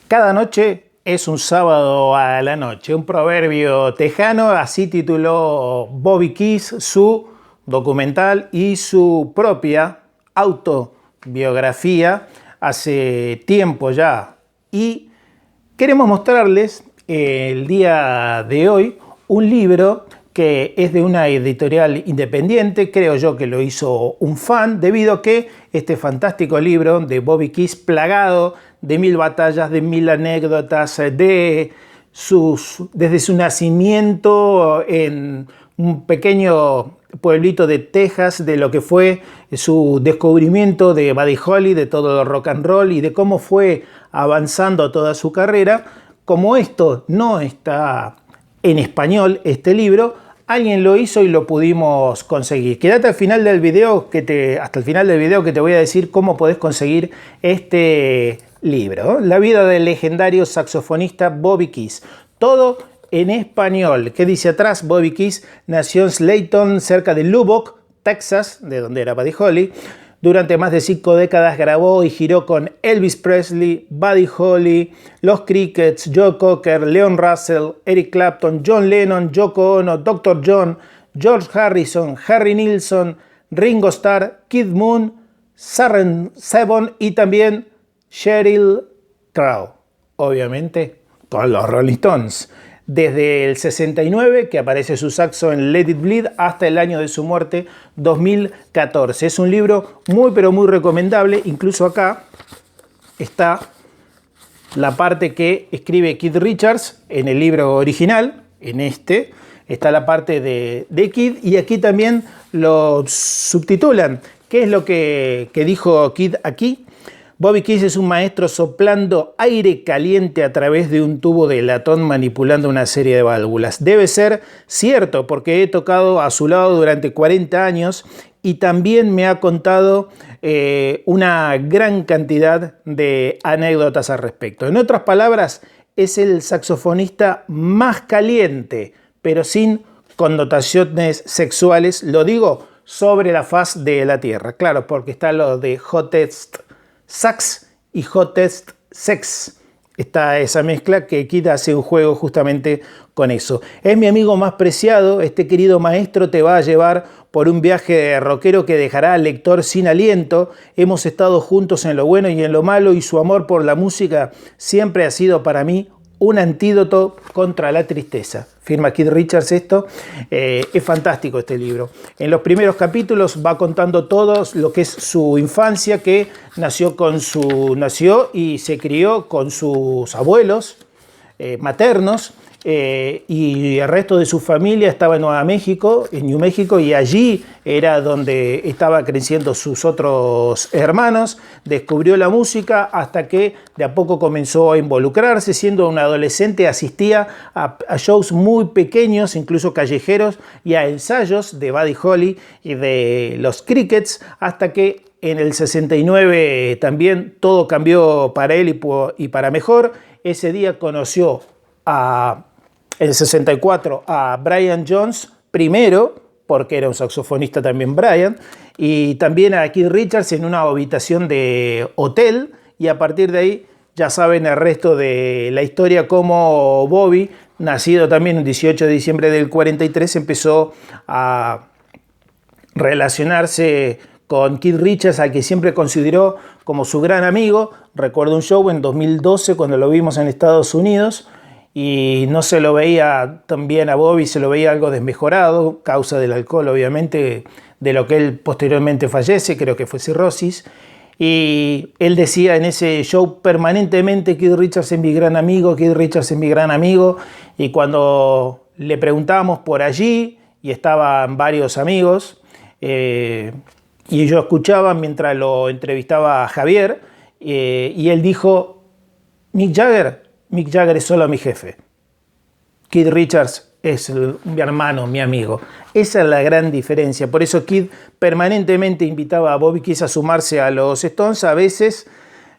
Cada noche es un sábado a la noche, un proverbio tejano, así tituló Bobby Keys su documental y su propia autobiografía hace tiempo ya. Y queremos mostrarles el día de hoy un libro que es de una editorial independiente, creo yo que lo hizo un fan, debido a que este fantástico libro de Bobby Keys, plagado de 1000 batallas, de 1000 anécdotas, desde su nacimiento en un pequeño pueblito de Texas, de lo que fue su descubrimiento de Buddy Holly, de todo el rock and roll y de cómo fue avanzando toda su carrera. Como esto no está en español, este libro, alguien lo hizo y lo pudimos conseguir. Quédate al final del video hasta el final del video que te voy a decir cómo podés conseguir este libro. La vida del legendario saxofonista Bobby Keys. Todo en español. ¿Qué dice atrás? Bobby Keys nació en Slayton, cerca de Lubbock, Texas, de donde era Buddy Holly. Durante más de 5 décadas grabó y giró con Elvis Presley, Buddy Holly, los Crickets, Joe Cocker, Leon Russell, Eric Clapton, John Lennon, Yoko Ono, Dr. John, George Harrison, Harry Nilsson, Ringo Starr, Kid Moon, Sharon Seven y también Sheryl Crow. Obviamente con los Rolling Stones. Desde el 69, que aparece su saxo en Let It Bleed, hasta el año de su muerte, 2014. Es un libro muy, pero muy recomendable. Incluso acá está la parte que escribe Keith Richards en el libro original. En este está la parte de Keith, y aquí también lo subtitulan. ¿Qué es lo que dijo Keith aquí? Bobby Keys es un maestro soplando aire caliente a través de un tubo de latón manipulando una serie de válvulas. Debe ser cierto porque he tocado a su lado durante 40 años y también me ha contado una gran cantidad de anécdotas al respecto. En otras palabras, es el saxofonista más caliente, pero sin connotaciones sexuales, lo digo, sobre la faz de la tierra. Claro, porque está lo de hottest sax y hottest sex. Está esa mezcla que Keith hace un juego justamente con eso. Es mi amigo más preciado. Este querido maestro te va a llevar por un viaje rockero que dejará al lector sin aliento. Hemos estado juntos en lo bueno y en lo malo, y su amor por la música siempre ha sido para mí un antídoto contra la tristeza. Firma Keith Richards esto. Es fantástico este libro. En los primeros capítulos va contando todo lo que es su infancia, que nació y se crió con sus abuelos maternos, y el resto de su familia estaba en New México, y allí era donde estaba creciendo sus otros hermanos. Descubrió la música hasta que de a poco comenzó a involucrarse. Siendo un adolescente asistía a shows muy pequeños, incluso callejeros, y a ensayos de Buddy Holly y de los Crickets, hasta que en el 69 también todo cambió para él y para mejor. Ese día conoció en el 64 a Brian Jones, primero, porque era un saxofonista también Brian, y también a Keith Richards en una habitación de hotel, y a partir de ahí ya saben el resto de la historia, cómo Bobby, nacido también el 18 de diciembre del 43, empezó a relacionarse con Keith Richards, al que siempre consideró como su gran amigo. Recuerdo un show en 2012 cuando lo vimos en Estados Unidos, y no se lo veía tan bien a Bobby, se lo veía algo desmejorado, causa del alcohol, obviamente, de lo que él posteriormente fallece, creo que fue cirrosis. Y él decía en ese show permanentemente: Keith Richards es mi gran amigo, Keith Richards es mi gran amigo. Y cuando le preguntábamos por allí, y estaban varios amigos, y yo escuchaba mientras lo entrevistaba a Javier, y él dijo: Mick Jagger es solo mi jefe. Keith Richards es mi hermano, mi amigo. Esa es la gran diferencia. Por eso Keith permanentemente invitaba a Bobby Keys a sumarse a los Stones, a veces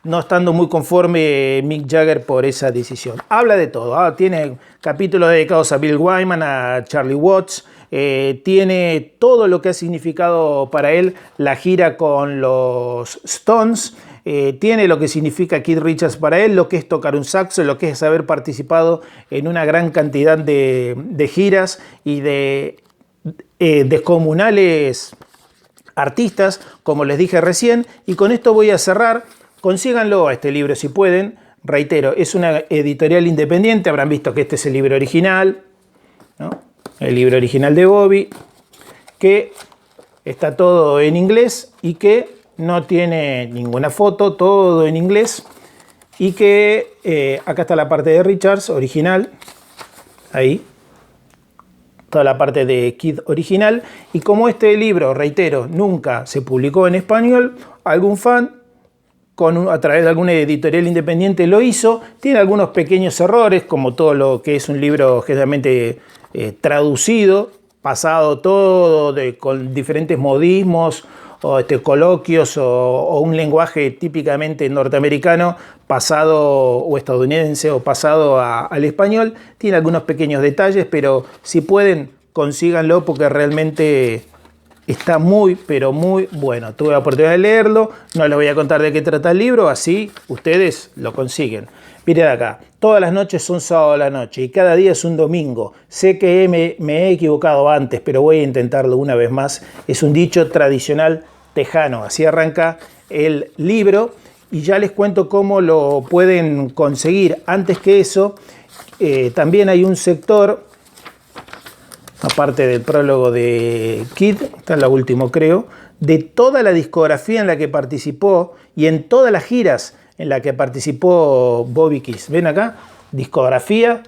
no estando muy conforme Mick Jagger por esa decisión. Habla de todo. Tiene capítulos dedicados a Bill Wyman, a Charlie Watts. Tiene todo lo que ha significado para él la gira con los Stones. tiene lo que significa Keith Richards para él, lo que es tocar un saxo, lo que es haber participado en una gran cantidad de giras y de descomunales artistas, como les dije recién. Y con esto voy a cerrar. Consíganlo a este libro si pueden. Reitero, es una editorial independiente. Habrán visto que este es el libro original, ¿no? El libro original de Bobby, que está todo en inglés y que no tiene ninguna foto, todo en inglés. Y que acá está la parte de Richards original, ahí, toda la parte de Keith original. Y como este libro, reitero, nunca se publicó en español, algún fan a través de alguna editorial independiente lo hizo. Tiene algunos pequeños errores, como todo lo que es un libro generalmente traducido, pasado todo con diferentes modismos o coloquios o un lenguaje típicamente norteamericano pasado o estadounidense o pasado al español. Tiene algunos pequeños detalles, pero si pueden, consíganlo porque realmente está muy, pero muy bueno. Tuve la oportunidad de leerlo, no les voy a contar de qué trata el libro, así ustedes lo consiguen. Miren acá, todas las noches son sábado a la noche y cada día es un domingo. Sé que me he equivocado antes, pero voy a intentarlo una vez más. Es un dicho tradicional tejano, así arranca el libro y ya les cuento cómo lo pueden conseguir. Antes que eso, también hay un sector, aparte del prólogo de Keith, está en la última creo, de toda la discografía en la que participó y en todas las giras en la que participó Bobby Keith. ¿Ven acá? Discografía,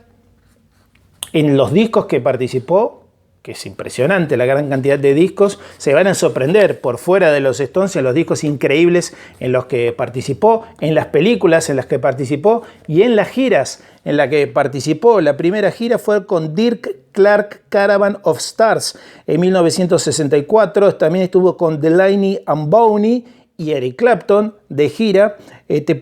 en los discos que participó, que es impresionante la gran cantidad de discos. Se van a sorprender por fuera de los Stones en los discos increíbles en los que participó, en las películas en las que participó y en las giras en las que participó. La primera gira fue con Dick Clark Caravan of Stars en 1964. También estuvo con Delaney and Bowney y Eric Clapton de gira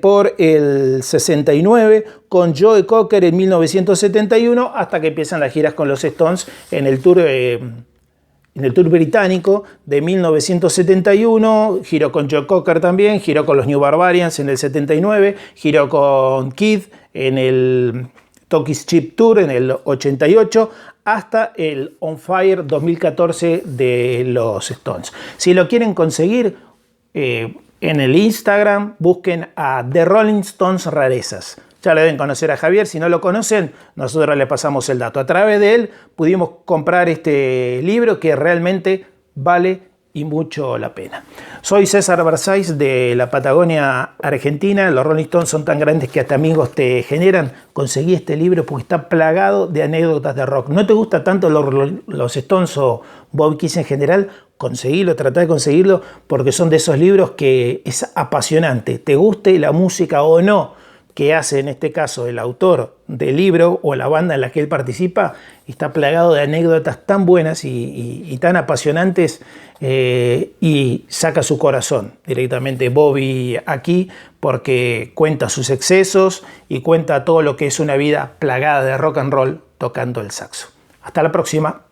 por el 69, con Joe Cocker en 1971, hasta que empiezan las giras con los Stones en el tour británico de 1971. Giró con Joe Cocker también, giró con los New Barbarians en el 79, giró con Keith en el Talkies Chip Tour en el 88, hasta el On Fire 2014 de los Stones. Si lo quieren conseguir, en el Instagram busquen a The Rolling Stones Rarezas. Ya lo deben conocer a Javier, si no lo conocen, nosotros le pasamos el dato. A través de él pudimos comprar este libro que realmente vale y mucho la pena. Soy César Versáis de la Patagonia Argentina. Los Rolling Stones son tan grandes que hasta amigos te generan. Conseguí este libro porque está plagado de anécdotas de rock. ¿No te gusta tanto los Stones o Bob Keith en general? Conseguilo, tratá de conseguirlo porque son de esos libros que es apasionante. Te guste la música o no que hace en este caso el autor del libro o la banda en la que él participa, está plagado de anécdotas tan buenas y tan apasionantes, y saca su corazón directamente Bobby aquí porque cuenta sus excesos y cuenta todo lo que es una vida plagada de rock and roll tocando el saxo. Hasta la próxima.